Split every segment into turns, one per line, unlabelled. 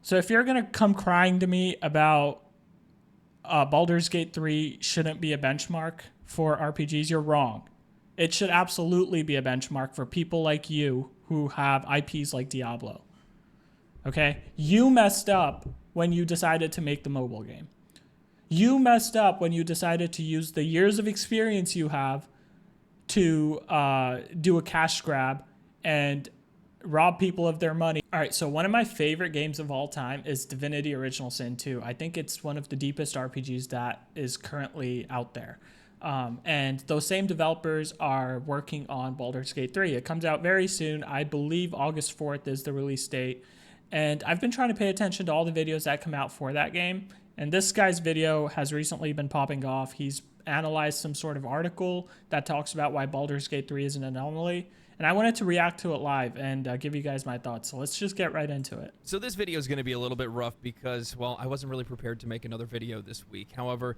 So if you're going to come crying to me about Baldur's Gate 3 shouldn't be a benchmark for RPGs, you're wrong. It should absolutely be a benchmark for people like you who have IPs like Diablo. Okay? You messed up when you decided to make the mobile game. You messed up when you decided to use the years of experience you have to do a cash grab and rob people of their money. All right, so one of my favorite games of all time is Divinity Original Sin 2. I think it's one of the deepest RPGs that is currently out there. And those same developers are working on Baldur's Gate 3. It comes out very soon. I believe August 4th is the release date. And I've been trying to pay attention to all the videos that come out for that game. And this guy's video has recently been popping off. He's analyzed some sort of article that talks about why Baldur's Gate 3 is an anomaly. And I wanted to react to it live and give you guys my thoughts. So let's just get right into it.
So this video is going to be a little bit rough because, well, I wasn't really prepared to make another video this week. However,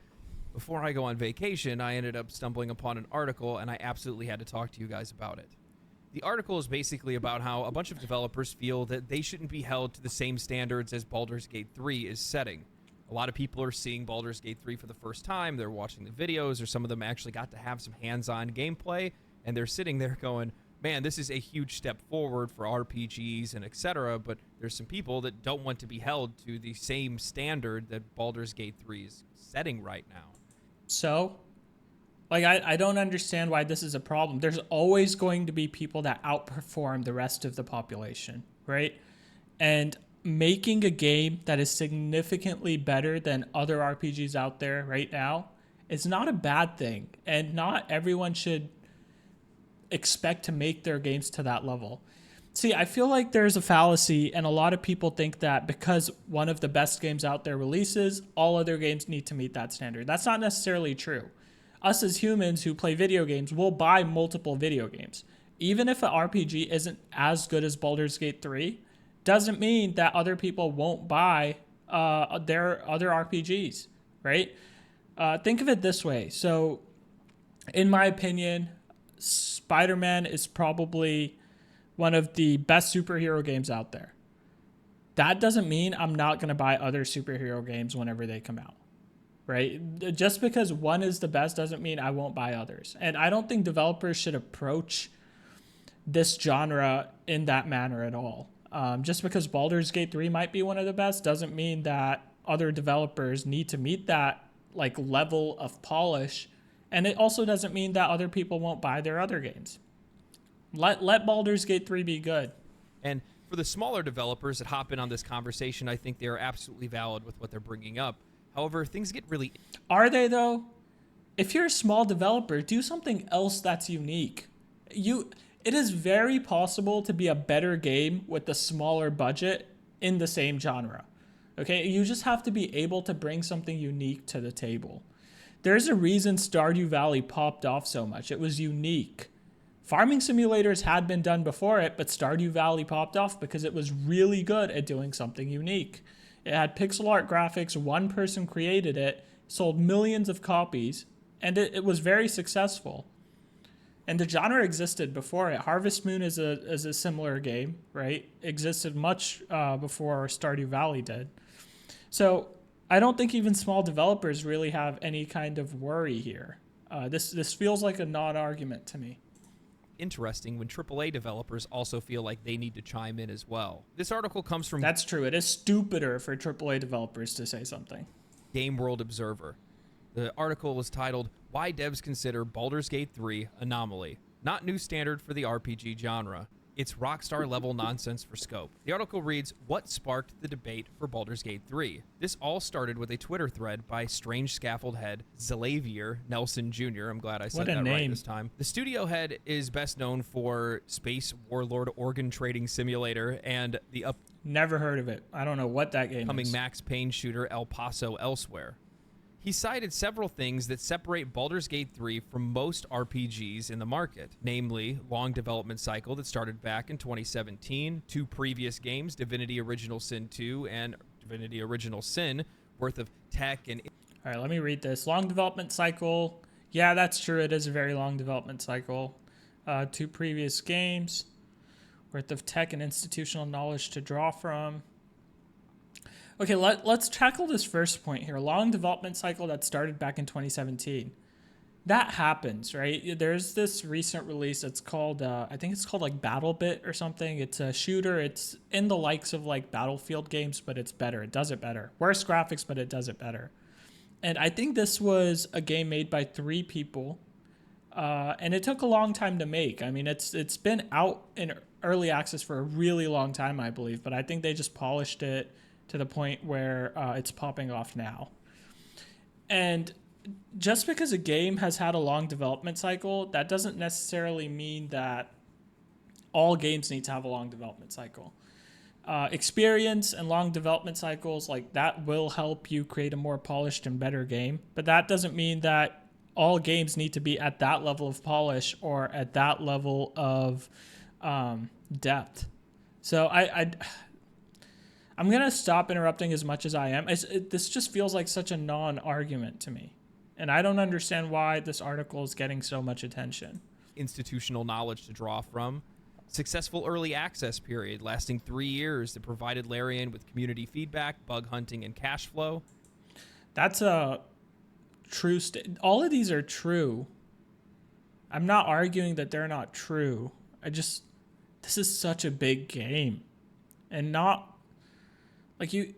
before I go on vacation, I ended up stumbling upon an article, and I absolutely had to talk to you guys about it. The article is basically about how a bunch of developers feel that they shouldn't be held to the same standards as Baldur's Gate 3 is setting. A lot of people are seeing Baldur's Gate 3 for the first time. They're watching the videos, or some of them actually got to have some hands-on gameplay, and they're sitting there going, man, this is a huge step forward for RPGs and etc., but there's some people that don't want to be held to the same standard that Baldur's Gate 3 is setting right now.
So, like, I don't understand why this is a problem. There's always going to be people that outperform the rest of the population, right? And making a game that is significantly better than other RPGs out there right now is not a bad thing. And not everyone should expect to make their games to that level. See, I feel like there's a fallacy, and a lot of people think that because one of the best games out there releases, all other games need to meet that standard. That's not necessarily true. Us as humans who play video games will buy multiple video games. Even if an RPG isn't as good as Baldur's Gate 3, doesn't mean that other people won't buy their other RPGs, right? Think of it this way. So, in my opinion, Spider-Man is probably one of the best superhero games out there. That doesn't mean I'm not going to buy other superhero games whenever they come out, right? Just because one is the best doesn't mean I won't buy others. And I don't think developers should approach this genre in that manner at all. Just because Baldur's Gate 3 might be one of the best doesn't mean that other developers need to meet that like level of polish. And it also doesn't mean that other people won't buy their other games. Let Baldur's Gate 3 be good.
And for the smaller developers that hop in on this conversation, I think they are absolutely valid with what they're bringing up. However, things get really...
Are they, though? If you're a small developer, do something else that's unique. It is very possible to be a better game with a smaller budget in the same genre. Okay? You just have to be able to bring something unique to the table. There's a reason Stardew Valley popped off so much. It was unique. Farming simulators had been done before it, but Stardew Valley popped off because it was really good at doing something unique. It had pixel art graphics, one person created it, sold millions of copies, and it was very successful. And the genre existed before it. Harvest Moon is a similar game, right? Existed much before Stardew Valley did. So I don't think even small developers really have any kind of worry here. This feels like a non-argument to me.
Interesting when AAA developers also feel like they need to chime in as well. This article comes from...
That's true. It is stupider for AAA developers to say something.
Game World Observer. The article is titled, Why Devs Consider Baldur's Gate 3 Anomaly. Not new standard for the RPG genre. It's Rockstar level nonsense for scope. The article reads, what sparked the debate for Baldur's Gate 3? This all started with a Twitter thread by Strange Scaffold head Xalavier Nelson Jr. I'm glad I said that right this time. The studio head is best known for Space Warlord Organ Trading Simulator and the
Never heard of it. I don't know what that game
upcoming
is.
Max Payne shooter El Paso Elsewhere. He cited several things that separate Baldur's Gate 3 from most RPGs in the market, namely long development cycle that started back in 2017, 2 previous games, Divinity Original Sin 2 and Divinity Original Sin, worth of tech and...
All right, let me read this. Long development cycle. Yeah, that's true. It is a very long development cycle. 2 previous games, worth of tech and institutional knowledge to draw from. Okay, let's tackle this first point here. Long development cycle that started back in 2017. That happens, right? There's this recent release. It's called, I think it's called like BattleBit or something. It's a shooter. It's in the likes of like Battlefield games, but it's better. It does it better. Worse graphics, but it does it better. And I think this was a game made by 3 people, and it took a long time to make. I mean, it's been out in early access for a really long time, I believe. But I think they just polished it to the point where it's popping off now. And just because a game has had a long development cycle, that doesn't necessarily mean that all games need to have a long development cycle. Experience and long development cycles, like that will help you create a more polished and better game. But that doesn't mean that all games need to be at that level of polish or at that level of depth. So I'm gonna stop interrupting as much as I am. This just feels like such a non-argument to me, and I don't understand why this article is getting so much attention.
Institutional knowledge to draw from. Successful early access period lasting 3 years that provided Larian with community feedback, bug hunting, and cash flow.
That's a true all of these are true. I'm not arguing that they're not true. This is such a big game, and not like you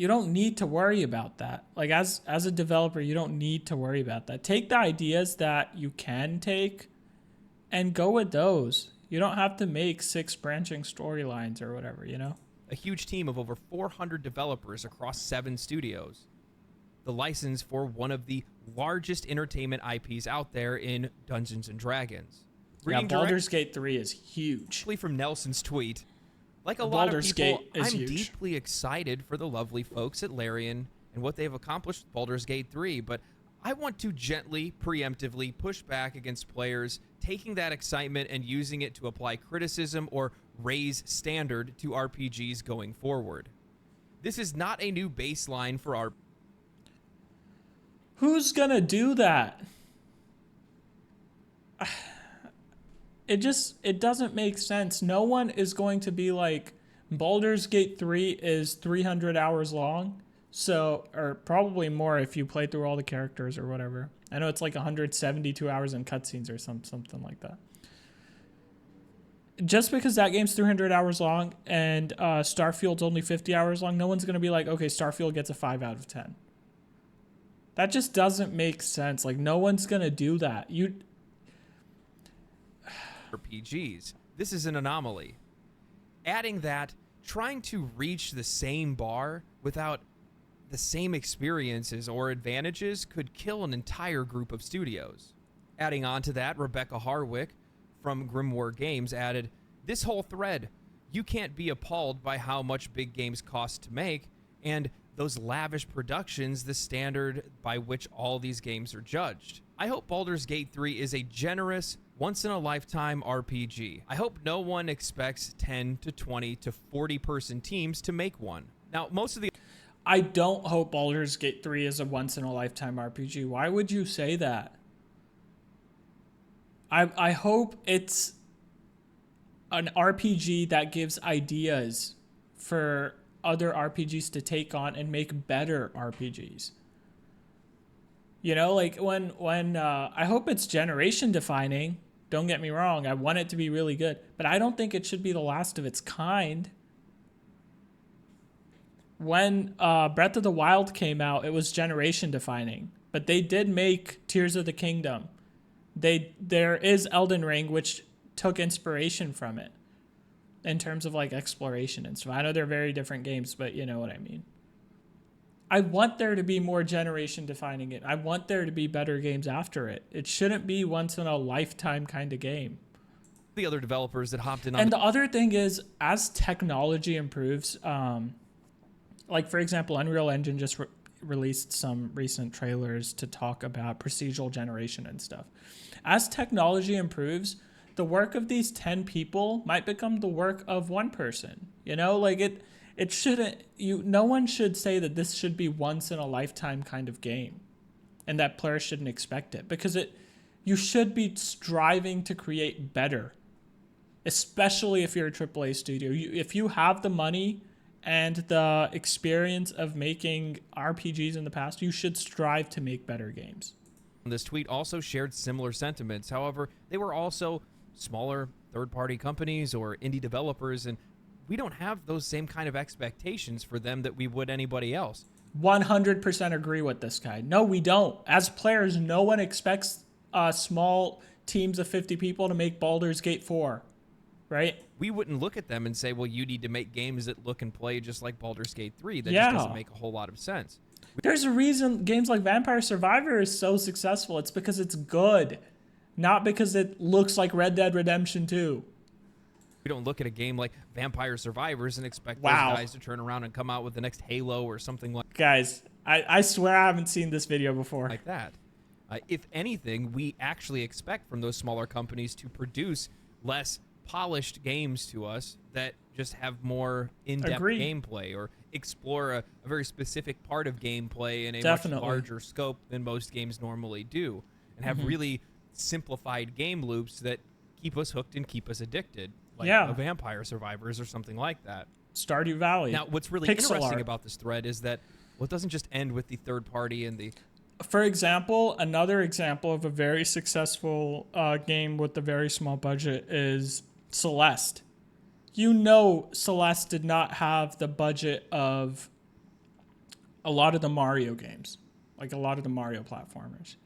don't need to worry about that. Like as a developer, you don't need to worry about that. Take the ideas that you can take and go with those. You don't have to make 6 branching storylines or whatever, you know?
A huge team of over 400 developers across 7 studios. The license for one of the largest entertainment IPs out there in Dungeons and Dragons.
Yeah, Baldur's Gate 3 is huge.
From Nelson's tweet, like a lot
Baldur's
of people,
Gate is
I'm
huge.
deeply excited for the lovely folks at Larian and what they've accomplished with Baldur's Gate 3, but I want to gently, preemptively push back against players taking that excitement and using it to apply criticism or raise standard to RPGs going forward. This is not a new baseline for our...
Who's gonna do that? It doesn't make sense. No one is going to be like, Baldur's Gate 3 is 300 hours long. So, or probably more if you play through all the characters or whatever. I know it's like 172 hours in cutscenes or something like that. Just because that game's 300 hours long and Starfield's only 50 hours long, no one's going to be like, okay, Starfield gets a 5 out of 10. That just doesn't make sense. Like, no one's going to do that.
RPGs. This is an anomaly. Adding that, trying to reach the same bar without the same experiences or advantages could kill an entire group of studios. Adding on to that, Rebecca Harwick from Grimoire Games added, this whole thread, you can't be appalled by how much big games cost to make, and those lavish productions the standard by which all these games are judged. I hope Baldur's Gate 3 is a generous, once-in-a-lifetime RPG. I hope no one expects 10 to 20 to 40-person teams to make one. Now, most of the...
I don't hope Baldur's Gate 3 is a once-in-a-lifetime RPG. Why would you say that? I hope it's an RPG that gives ideas for other RPGs to take on and make better RPGs. You know, like when I hope it's generation defining. Don't get me wrong. I want it to be really good, but I don't think it should be the last of its kind. When Breath of the Wild came out, it was generation defining, but they did make Tears of the Kingdom. There is Elden Ring, which took inspiration from it in terms of like exploration and stuff. I know they're very different games, but you know what I mean. I want there to be more generation defining it. I want there to be better games after it. It shouldn't be once in a lifetime kind of game.
The other developers that hopped in on...
And the other thing is, as technology improves, like for example, Unreal Engine just released some recent trailers to talk about procedural generation and stuff. As technology improves, the work of these 10 people might become the work of one person. You know, like it shouldn't, no one should say that this should be once in a lifetime kind of game and that players shouldn't expect it, because you should be striving to create better, especially if you're a AAA studio. If you have the money and the experience of making RPGs in the past, you should strive to make better games.
This tweet also shared similar sentiments. However, they were also smaller third-party companies or indie developers, and we don't have those same kind of expectations for them that we would anybody else.
100% agree with this guy. No, we don't. As players, no one expects small teams of 50 people to make Baldur's Gate 4, right?
We wouldn't look at them and say, well, you need to make games that look and play just like Baldur's Gate 3. That just doesn't make a whole lot of sense.
There's a reason games like Vampire Survivor is so successful. It's because it's good, not because it looks like Red Dead Redemption 2.
We don't look at a game like Vampire Survivors and expect
Wow.
those guys to turn around and come out with the next Halo or something
Guys, I swear I haven't seen this video before.
like that. If anything, we actually expect from those smaller companies to produce less polished games to us that just have more in-depth
Agreed.
gameplay or explore a very specific part of gameplay in a
Definitely.
much larger scope than most games normally do, and have really simplified game loops that keep us hooked and keep us addicted, like a Vampire Survivors or something like that.
Stardew Valley.
Now, what's really
Pixel
interesting
art.
about this thread is that, well, it doesn't just end with the third party and the...
For example, another example of a very successful game with a very small budget is Celeste. You know Celeste did not have the budget of a lot of the Mario games, like a lot of the Mario platformers.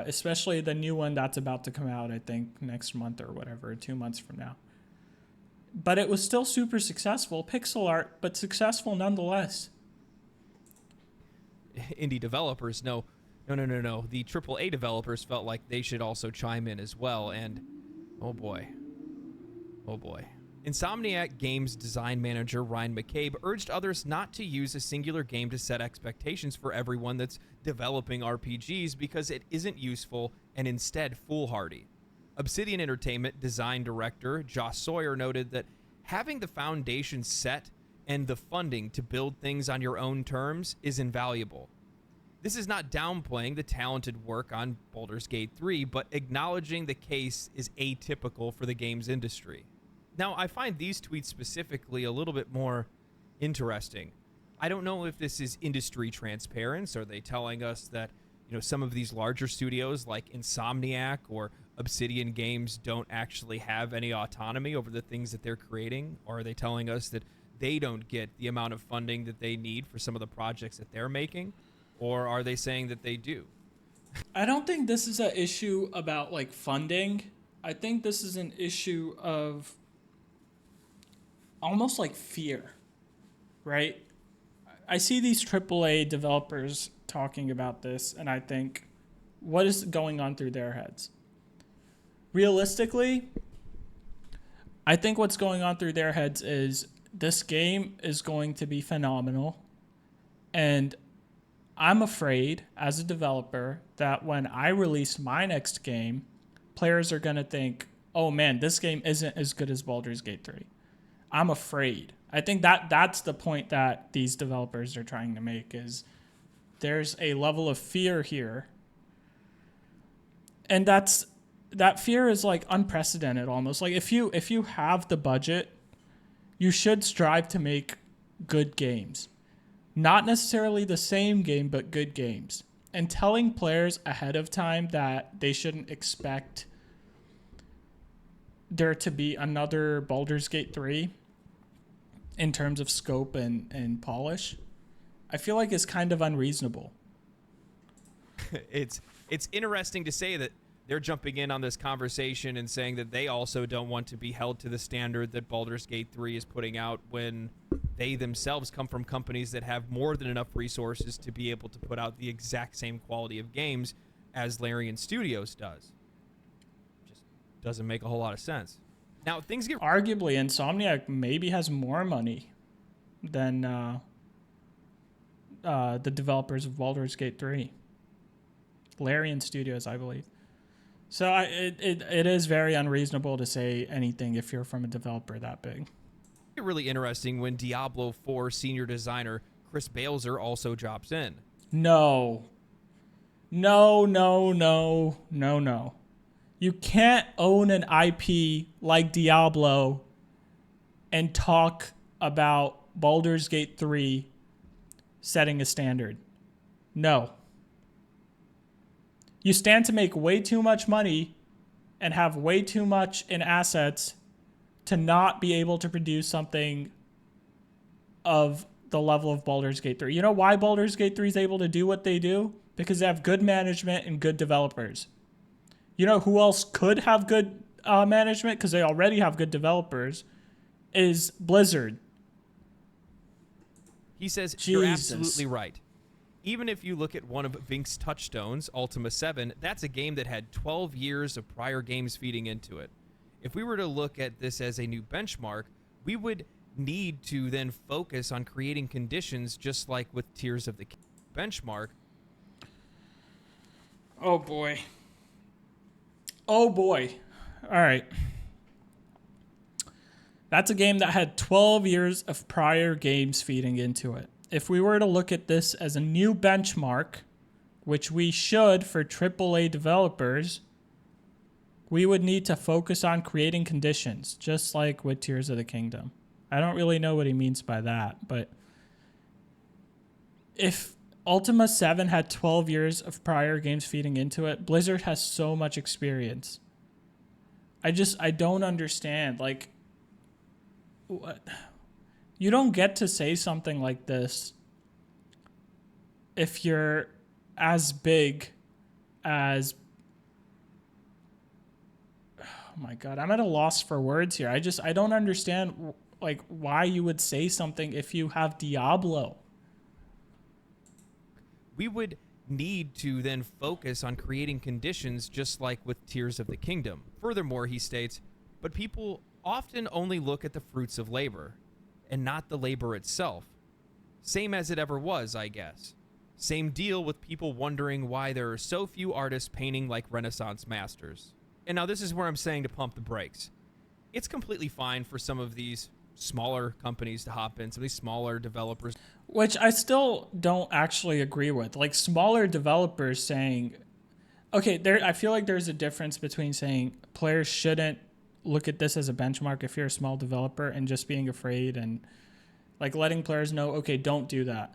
Especially the new one that's about to come out, I think, next month or whatever, 2 months from now. But it was still super successful, pixel art, but successful nonetheless.
Indie developers, no. The AAA developers felt like they should also chime in as well, and oh boy. Insomniac Games design manager Ryan McCabe urged others not to use a singular game to set expectations for everyone that's developing RPGs because it isn't useful and instead foolhardy. Obsidian Entertainment design director Josh Sawyer noted that having the foundation set and the funding to build things on your own terms is invaluable. This is not downplaying the talented work on Baldur's Gate 3, but acknowledging the case is atypical for the games industry. Now, I find these tweets specifically a little bit more interesting. I don't know if this is industry transparency. Are they telling us that, some of these larger studios like Insomniac or Obsidian Games don't actually have any autonomy over the things that they're creating? Or are they telling us that they don't get the amount of funding that they need for some of the projects that they're making? Or are they saying that they do?
I don't think this is an issue about like funding. I think this is an issue of almost like fear, right? I see these AAA developers talking about this, and I think, what is going on through their heads? Realistically, I think what's going on through their heads is this game is going to be phenomenal, and I'm afraid as a developer that when I release my next game, players are going to think, oh man, this game isn't as good as Baldur's Gate 3. I'm afraid. I think that's the point that these developers are trying to make, is there's a level of fear here. And that fear is like unprecedented almost. Like if you have the budget, you should strive to make good games. Not necessarily the same game, but good games. And telling players ahead of time that they shouldn't expect there to be another Baldur's Gate 3 in terms of scope and polish, I feel like is kind of unreasonable.
It's interesting to say that they're jumping in on this conversation and saying that they also don't want to be held to the standard that Baldur's Gate 3 is putting out, when they themselves come from companies that have more than enough resources to be able to put out the exact same quality of games as Larian Studios does. Just doesn't make a whole lot of sense. Now, things get...
Arguably, Insomniac maybe has more money than the developers of Baldur's Gate 3. Larian Studios, I believe. So it is very unreasonable to say anything if you're from a developer that big.
Really interesting when Diablo 4 senior designer Chris Balzer also drops in.
No. You can't own an IP like Diablo and talk about Baldur's Gate 3 setting a standard? No. You stand to make way too much money and have way too much in assets to not be able to produce something of the level of Baldur's Gate 3. You know why Baldur's Gate 3 is able to do what they do? Because they have good management and good developers. You know who else could have good management? Because they already have good developers. Is Blizzard.
He says,
Jesus.
You're absolutely right. Even if you look at one of Vink's touchstones, Ultima 7, that's a game that had 12 years of prior games feeding into it. If we were to look at this as a new benchmark, we would need to then focus on creating conditions just like with Tears of the benchmark.
Oh boy. Oh boy. All right. That's a game that had 12 years of prior games feeding into it. If we were to look at this as a new benchmark, which we should for AAA developers, we would need to focus on creating conditions, just like with Tears of the Kingdom. I don't really know what he means by that, but if Ultima 7 had 12 years of prior games feeding into it, Blizzard has so much experience. I don't understand. Like, what? You don't get to say something like this if you're as big as... Oh my God, I'm at a loss for words here. I don't understand like why you would say something if you have Diablo.
We would need to then focus on creating conditions just like with Tears of the Kingdom. Furthermore, he states, but people often only look at the fruits of labor and not the labor itself. Same as it ever was, I guess. Same deal with people wondering why there are so few artists painting like Renaissance masters. And now this is where I'm saying to pump the brakes. It's completely fine for some of these smaller companies to hop in, some of these smaller developers.
Which I still don't actually agree with. Like smaller developers saying, okay, I feel like there's a difference between saying players shouldn't look at this as a benchmark if you're a small developer and just being afraid and like letting players know, okay, don't do that.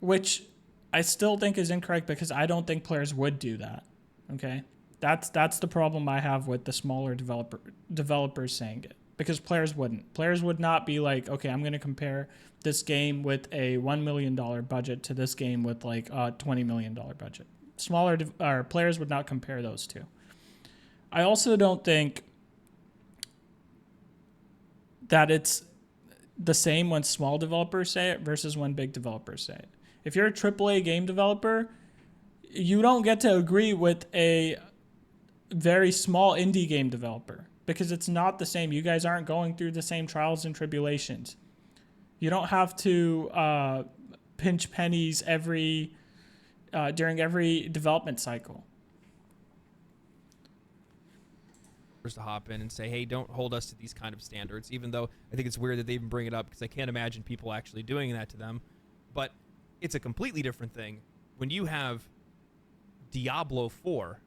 Which I still think is incorrect because I don't think players would do that. Okay? That's the problem I have with the smaller developers saying it. Because players wouldn't. Players would not be like, okay, I'm going to compare this game with a $1 million budget to this game with like a $20 million budget. Players would not compare those two. I also don't think that it's the same when small developers say it versus when big developers say it. If you're a AAA game developer, you don't get to agree with a very small indie game developer because it's not the same. You guys aren't going through the same trials and tribulations. You don't have to pinch pennies during every development cycle.
To hop in and say, hey, don't hold us to these kind of standards, even though I think it's weird that they even bring it up because I can't imagine people actually doing that to them. But it's a completely different thing when you have Diablo 4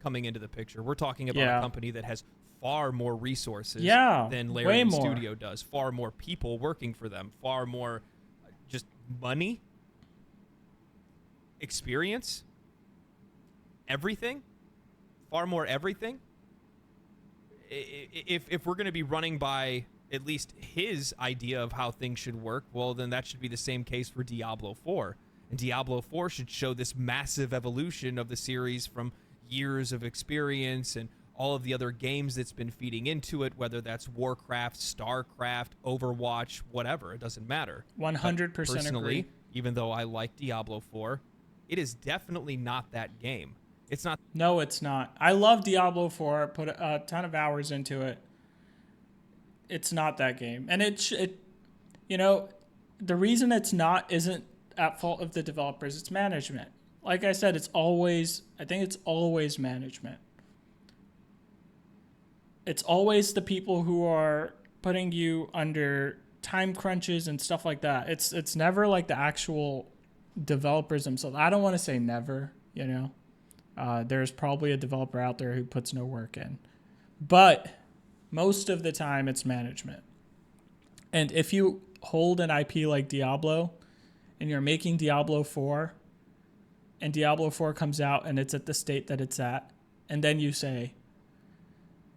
coming into the picture. We're talking about a company that has far more resources than Larian Studio does, far more people working for them, far more just money, experience, everything, far more everything. If we're going to be running by at least his idea of how things should work, well, then that should be the same case for Diablo 4. And Diablo 4 should show this massive evolution of the series from years of experience and all of the other games that's been feeding into it, whether that's Warcraft, StarCraft, Overwatch, whatever. It doesn't matter.
100%
personally,
agree.
even though I like Diablo 4, it is definitely not that game. It's not.
No, it's not. I love Diablo 4. Put a ton of hours into it. It's not that game. And the reason it's not isn't at fault of the developers. It's management. Like I said, I think it's always management. It's always the people who are putting you under time crunches and stuff like that. It's never like the actual developers themselves. I don't want to say never, there's probably a developer out there who puts no work in. But most of the time it's management. And if you hold an IP like Diablo and you're making Diablo 4 and Diablo 4 comes out and it's at the state that it's at, and then you say,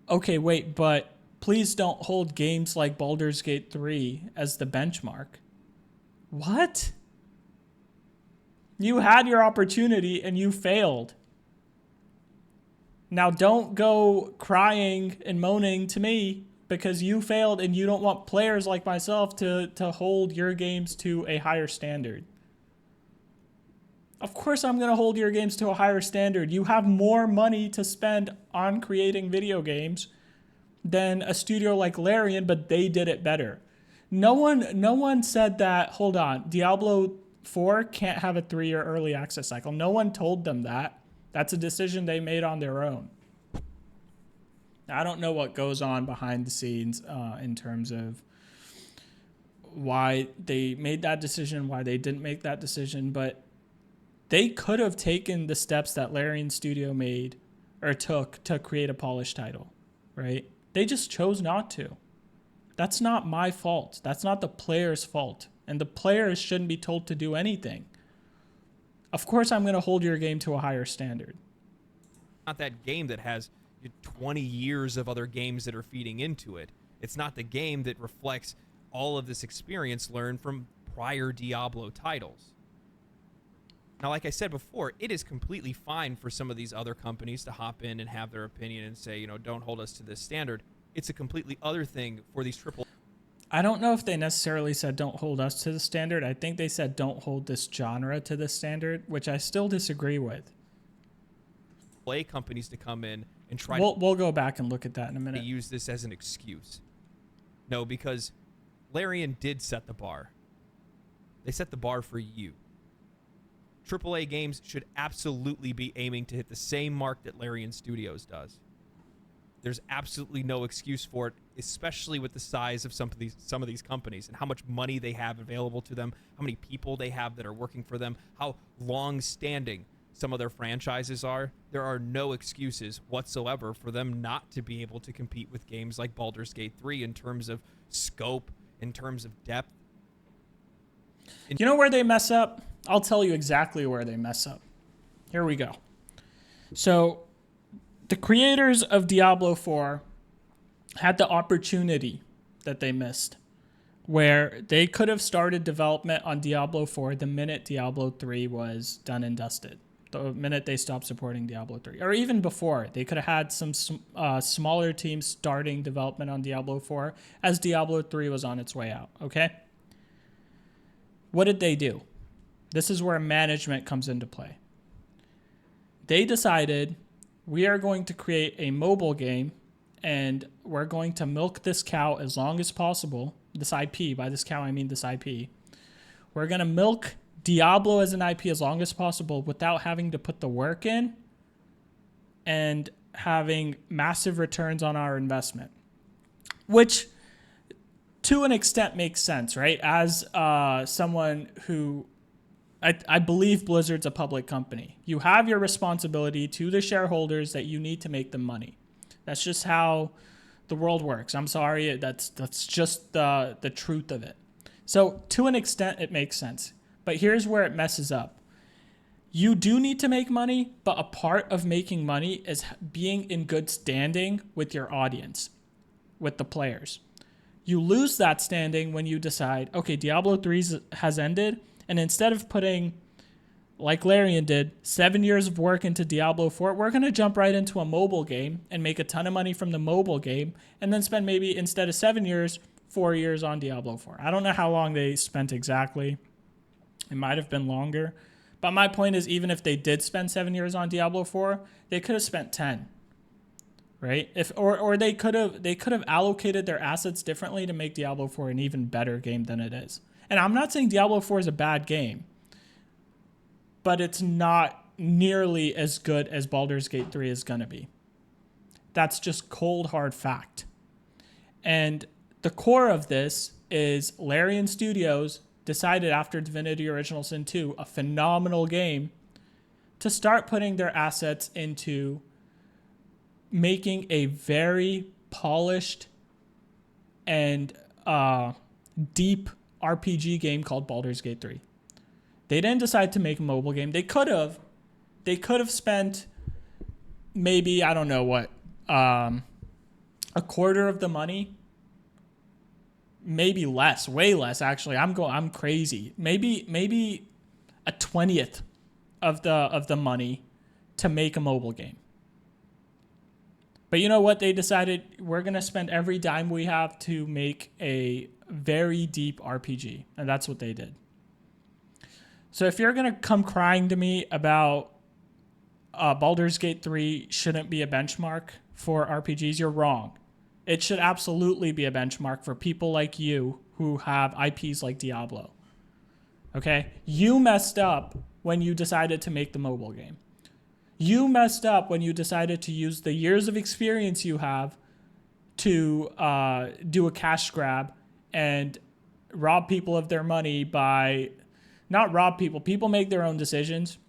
okay, wait, but please don't hold games like Baldur's Gate 3 as the benchmark. What? You had your opportunity and you failed. Now don't go crying and moaning to me because you failed and you don't want players like myself to hold your games to a higher standard. Of course I'm going to hold your games to a higher standard. You have more money to spend on creating video games than a studio like Larian, but they did it better. No one said that, hold on, Diablo 4 can't have a 3-year early access cycle. No one told them that. That's a decision they made on their own. I don't know what goes on behind the scenes in terms of why they made that decision, why they didn't make that decision, but they could have taken the steps that Larian Studio made or took to create a polished title, right? They just chose not to. That's not my fault. That's not the player's fault. And the players shouldn't be told to do anything. Of course, I'm going to hold your game to a higher standard.
Not that game that has 20 years of other games that are feeding into it. It's not the game that reflects all of this experience learned from prior Diablo titles. Now, like I said before, it is completely fine for some of these other companies to hop in and have their opinion and say, don't hold us to this standard. It's a completely other thing for these triple.
I don't know if they necessarily said don't hold us to the standard. I think they said don't hold this genre to the standard, which I still disagree with.
A companies to come in and try
we'll go back and look at that in a
to
minute.
use this as an excuse. No, because Larian did set the bar. They set the bar for you. AAA games should absolutely be aiming to hit the same mark that Larian Studios does. There's absolutely no excuse for it, especially with the size of some of these companies and how much money they have available to them, how many people they have that are working for them, how long-standing some of their franchises are. There are no excuses whatsoever for them not to be able to compete with games like Baldur's Gate 3 in terms of scope, in terms of depth.
You know where they mess up? I'll tell you exactly where they mess up. Here we go. So, the creators of Diablo 4 had the opportunity that they missed, where they could have started development on Diablo 4 the minute Diablo 3 was done and dusted, the minute they stopped supporting Diablo 3, or even before. They could have had some smaller teams starting development on Diablo 4 as Diablo 3 was on its way out, okay? What did they do? This is where management comes into play. They decided, we are going to create a mobile game and we're going to milk this cow as long as possible. This IP, by this cow I mean this IP. We're going to milk Diablo as an IP as long as possible without having to put the work in and having massive returns on our investment. Which, to an extent, makes sense, right? As someone who... I believe Blizzard's a public company. You have your responsibility to the shareholders that you need to make them money. That's just how the world works. I'm sorry, that's just the truth of it. So to an extent, it makes sense. But here's where it messes up. You do need to make money, but a part of making money is being in good standing with your audience, with the players. You lose that standing when you decide, okay, Diablo 3 has ended, and instead of putting, like Larian did, 7 years of work into Diablo 4, we're going to jump right into a mobile game and make a ton of money from the mobile game, and then spend maybe, instead of 7 years, 4 years on Diablo 4. I don't know how long they spent exactly. It might have been longer. But my point is, even if they did spend 7 years on Diablo 4, they could have spent 10. Right? Or they could have allocated their assets differently to make Diablo 4 an even better game than it is. And I'm not saying Diablo 4 is a bad game, but it's not nearly as good as Baldur's Gate 3 is going to be. That's just cold, hard fact. And the core of this is Larian Studios decided after Divinity Original Sin 2, a phenomenal game, to start putting their assets into making a very polished and deep RPG game called Baldur's Gate 3. They didn't decide to make a mobile game. They could have. They could have spent maybe, I don't know what, a quarter of the money, maybe less, way less actually. I'm crazy. Maybe a 20th of the money to make a mobile game. But you know what? They decided we're going to spend every dime we have to make a very deep RPG. And that's what they did. So if you're going to come crying to me about Baldur's Gate 3 shouldn't be a benchmark for RPGs, you're wrong. It should absolutely be a benchmark for people like you who have IPs like Diablo. Okay? You messed up when you decided to make the mobile game. You messed up when you decided to use the years of experience you have to do a cash grab and rob people of their money by... Not rob people. People make their own decisions.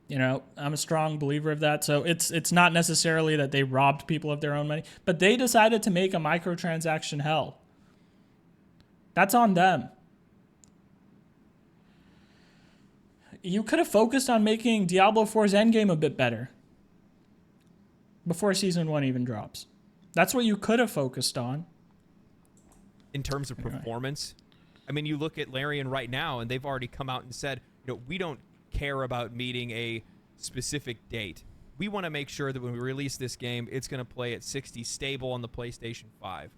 You know, I'm a strong believer of that. So it's not necessarily that they robbed people of their own money, but they decided to make a microtransaction hell. That's on them. You could have focused on making Diablo 4's endgame a bit better before Season 1 even drops. That's what you could have focused on.
In terms of performance, I mean, you look at Larian right now, and they've already come out and said, you know, we don't care about meeting a specific date. We want to make sure that when we release this game, it's going to play at 60 stable on the PlayStation 5.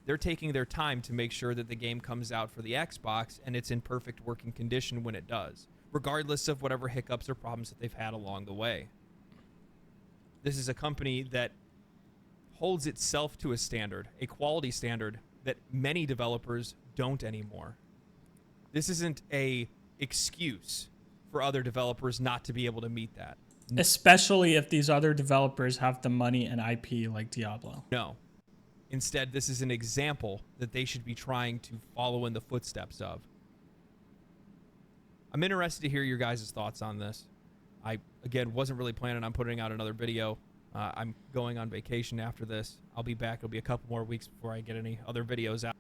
They're taking their time to make sure that the game comes out for the Xbox and it's in perfect working condition when it does, regardless of whatever hiccups or problems that they've had along the way. This is a company that holds itself to a standard, a quality standard that many developers don't anymore. This isn't a excuse for other developers not to be able to meet that.
Especially if these other developers have the money and IP like Diablo.
No. Instead, this is an example that they should be trying to follow in the footsteps of. I'm interested to hear your guys' thoughts on this. I, again, wasn't really planning on putting out another video. I'm going on vacation after this. I'll be back. It'll be a couple more weeks before I get any other videos out.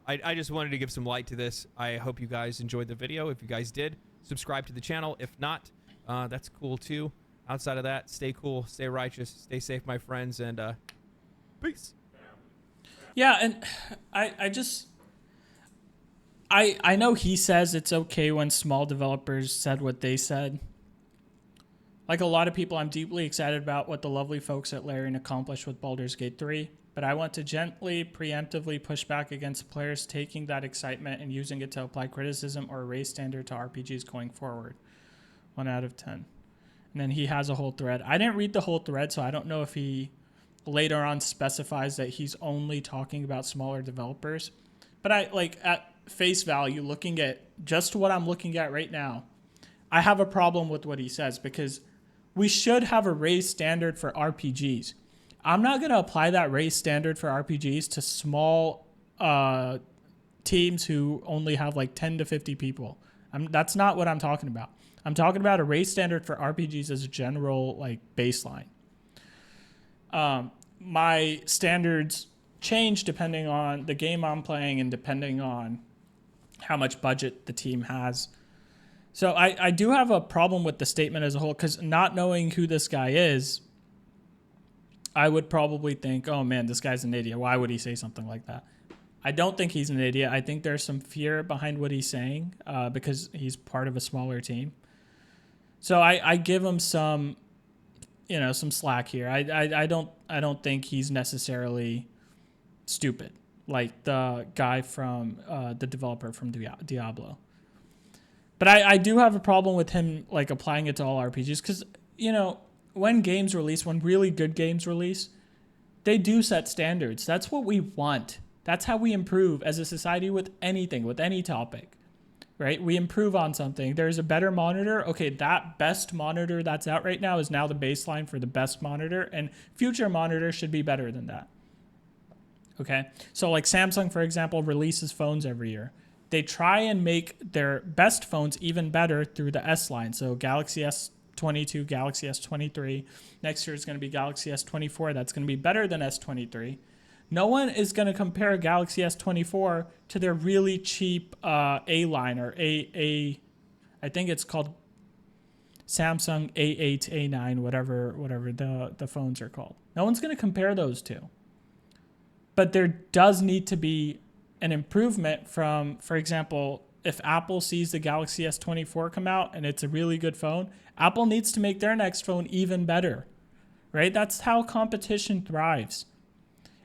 I just wanted to give some light to this. I hope you guys enjoyed the video. If you guys did, subscribe to the channel. If not, that's cool too. Outside of that, stay cool, stay righteous, stay safe, my friends, and peace.
Yeah, and I know he says it's okay when small developers said what they said. Like a lot of people, I'm deeply excited about what the lovely folks at Larian accomplished with Baldur's Gate 3, but I want to gently, preemptively push back against players taking that excitement and using it to apply criticism or raise standard to RPGs going forward. 1 out of 10. And then he has a whole thread. I didn't read the whole thread, so I don't know if he later on specifies that he's only talking about smaller developers. But I, like, at face value, looking at just what I'm looking at right now, I have a problem with what he says because we should have a raised standard for RPGs. I'm not going to apply that raised standard for RPGs to small teams who only have like 10 to 50 people. That's not what I'm talking about. I'm talking about a raised standard for RPGs as a general like baseline. My standards change depending on the game I'm playing and depending on how much budget the team has. So I do have a problem with the statement as a whole because not knowing who this guy is, I would probably think, oh man, this guy's an idiot. Why would he say something like that? I don't think he's an idiot. I think there's some fear behind what he's saying because he's part of a smaller team. So I give him some, some slack here. I don't think he's necessarily stupid like the guy from the developer from Diablo. But I do have a problem with him like applying it to all RPGs because, when games release, when really good games release, they do set standards. That's what we want. That's how we improve as a society with anything, with any topic, right? We improve on something. There's a better monitor. Okay, that best monitor that's out right now is now the baseline for the best monitor, and future monitors should be better than that. Okay, so like Samsung, for example, releases phones every year. They try and make their best phones even better through the S line. So Galaxy S22, Galaxy S23. Next year is going to be Galaxy S24. That's going to be better than S23. No one is going to compare a Galaxy S24 to their really cheap A line or I think it's called Samsung A8, A9, whatever the phones are called. No one's going to compare those two. But there does need to be an improvement from, for example, if Apple sees the Galaxy S24 come out and it's a really good phone, Apple needs to make their next phone even better, right? That's how competition thrives.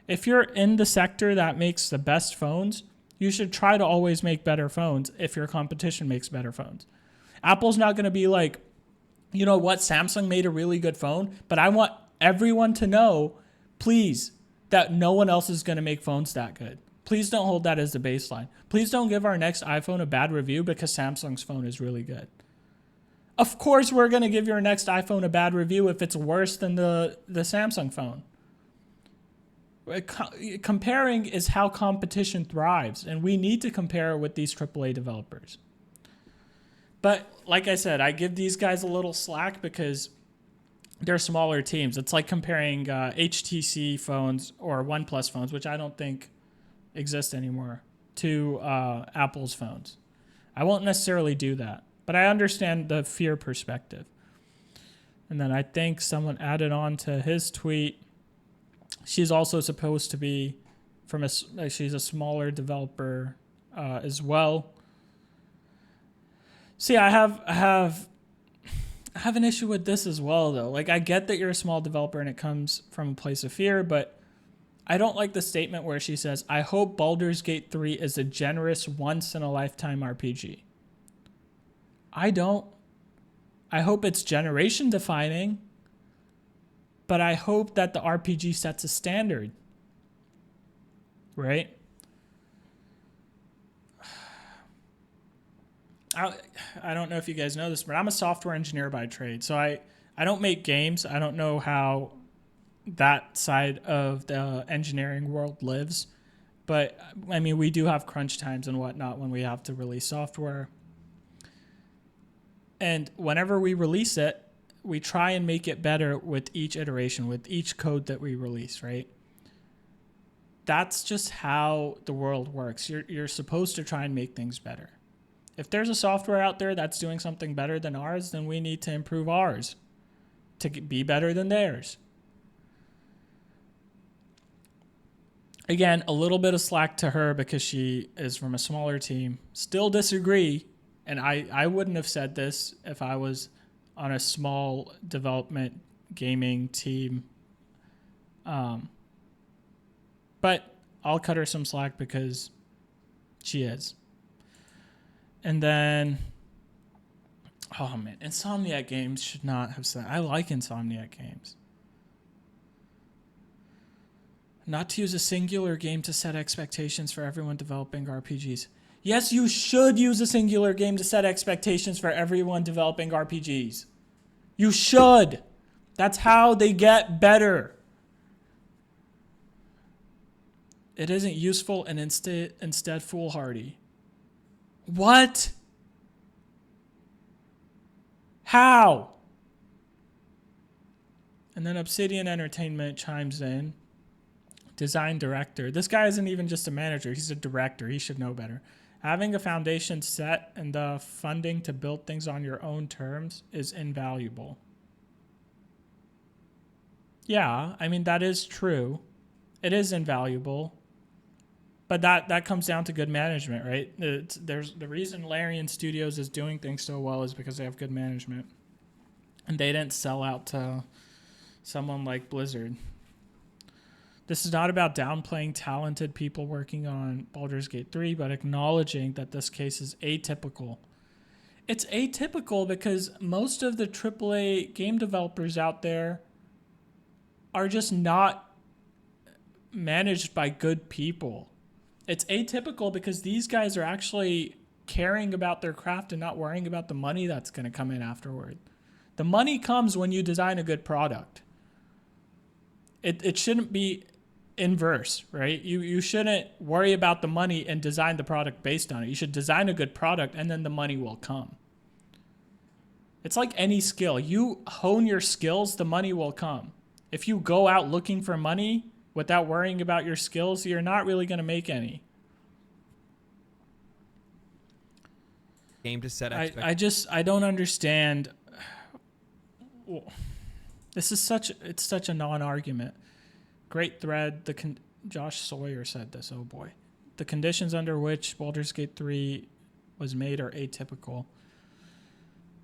If you're in the sector that makes the best phones, you should try to always make better phones if your competition makes better phones. Apple's not going to be like, you know what, Samsung made a really good phone, but I want everyone to know, please, that no one else is going to make phones that good. Please don't hold that as the baseline. Please don't give our next iPhone a bad review because Samsung's phone is really good. Of course, we're going to give your next iPhone a bad review if it's worse than the Samsung phone. Comparing is how competition thrives, and we need to compare with these AAA developers. But like I said, I give these guys a little slack because they're smaller teams. It's like comparing HTC phones or OnePlus phones, which I don't think exist anymore, to Apple's phones. I won't necessarily do that, but I understand the fear perspective. And then I think someone added on to his tweet, she's also supposed to be she's a smaller developer as well. See, I have an issue with this as well, though. Like, I get that you're a small developer and it comes from a place of fear, but I don't like the statement where she says, I hope Baldur's Gate 3 is a generous once-in-a-lifetime RPG. I don't. I hope it's generation-defining, but I hope that the RPG sets a standard, right? I don't know if you guys know this, but I'm a software engineer by trade. So I don't make games. I don't know how that side of the engineering world lives. But, I mean, we do have crunch times and whatnot when we have to release software. And whenever we release it, we try and make it better with each iteration, with each code that we release, right? That's just how the world works. You're supposed to try and make things better. If there's a software out there that's doing something better than ours, then we need to improve ours to be better than theirs. Again, a little bit of slack to her because she is from a smaller team. Still disagree, and I wouldn't have said this if I was on a small development gaming team. But I'll cut her some slack because she is. And then, oh man, Insomniac Games should not have said. I like Insomniac Games. Not to use a singular game to set expectations for everyone developing RPGs. Yes, you should use a singular game to set expectations for everyone developing RPGs. You should. That's how they get better. It isn't useful and instead foolhardy. What? How? And then Obsidian Entertainment chimes in. Design director. This guy isn't even just a manager. He's a director. He should know better. Having a foundation set and the funding to build things on your own terms is invaluable. Yeah, I mean, that is true. It is invaluable. But that comes down to good management, right? There's the reason Larian Studios is doing things so well is because they have good management. And they didn't sell out to someone like Blizzard. This is not about downplaying talented people working on Baldur's Gate 3, but acknowledging that this case is atypical. It's atypical because most of the AAA game developers out there are just not managed by good people. It's atypical because these guys are actually caring about their craft and not worrying about the money that's going to come in afterward. The money comes when you design a good product. It shouldn't be inverse, right? You shouldn't worry about the money and design the product based on it. You should design a good product and then the money will come. It's like any skill. You hone your skills, the money will come. If you go out looking for money without worrying about your skills, you're not really going to make any.
Game to set
I
expectations.
I don't understand. This is such a non-argument. Great thread. Josh Sawyer said this. Oh boy, the conditions under which Baldur's Gate 3 was made are atypical.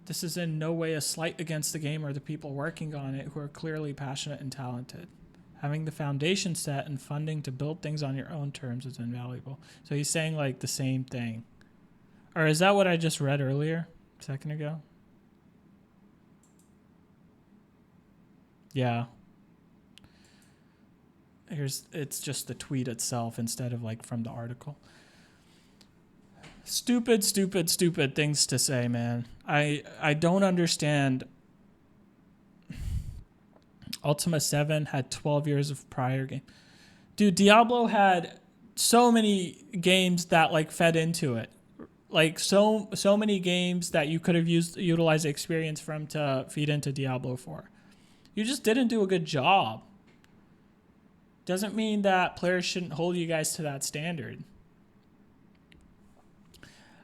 This is in no way a slight against the game or the people working on it, who are clearly passionate and talented. Having the foundation set and funding to build things on your own terms is invaluable. So he's saying like the same thing. Or is that what I just read earlier, a second ago? Yeah. It's just the tweet itself instead of like from the article. Stupid things to say, man. I don't understand. Ultima 7 had 12 years of prior game. Dude, Diablo had so many games that like fed into it. Like so many games that you could have utilized experience from to feed into Diablo 4. You just didn't do a good job. Doesn't mean that players shouldn't hold you guys to that standard.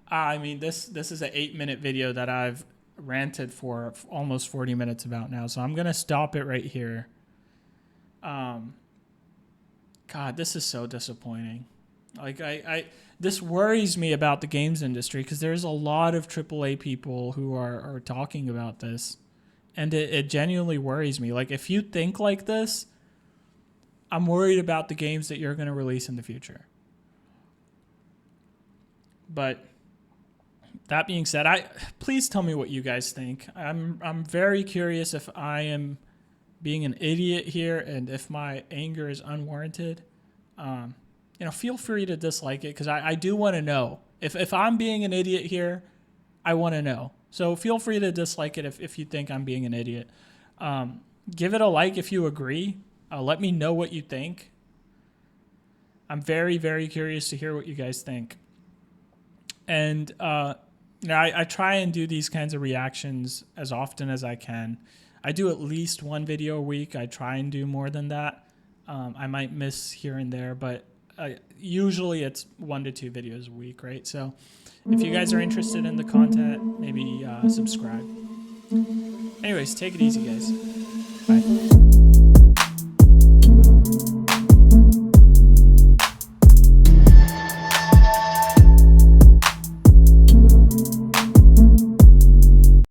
I mean, this is an 8-minute video that I've ranted for almost 40 minutes about now, so I'm gonna stop it right here. God, this is so disappointing. Like this worries me about the games industry, because there's a lot of AAA people who are talking about this, and it genuinely worries me. Like, if you think like this, I'm worried about the games that you're going to release in the future. But that being said, please tell me what you guys think. I'm very curious if I am being an idiot here and if my anger is unwarranted. Feel free to dislike it, because I do want to know. If I'm being an idiot here, I want to know. So feel free to dislike it if you think I'm being an idiot. Give it a like if you agree. Let me know what you think. I'm very curious to hear what you guys think. And I try and do these kinds of reactions as often as I can. I do at least one video a week. I try and do more than that. I might miss here and there, but usually it's 1 to 2 videos a week, right? So if you guys are interested in the content, maybe subscribe. Anyways, take it easy, guys. Bye.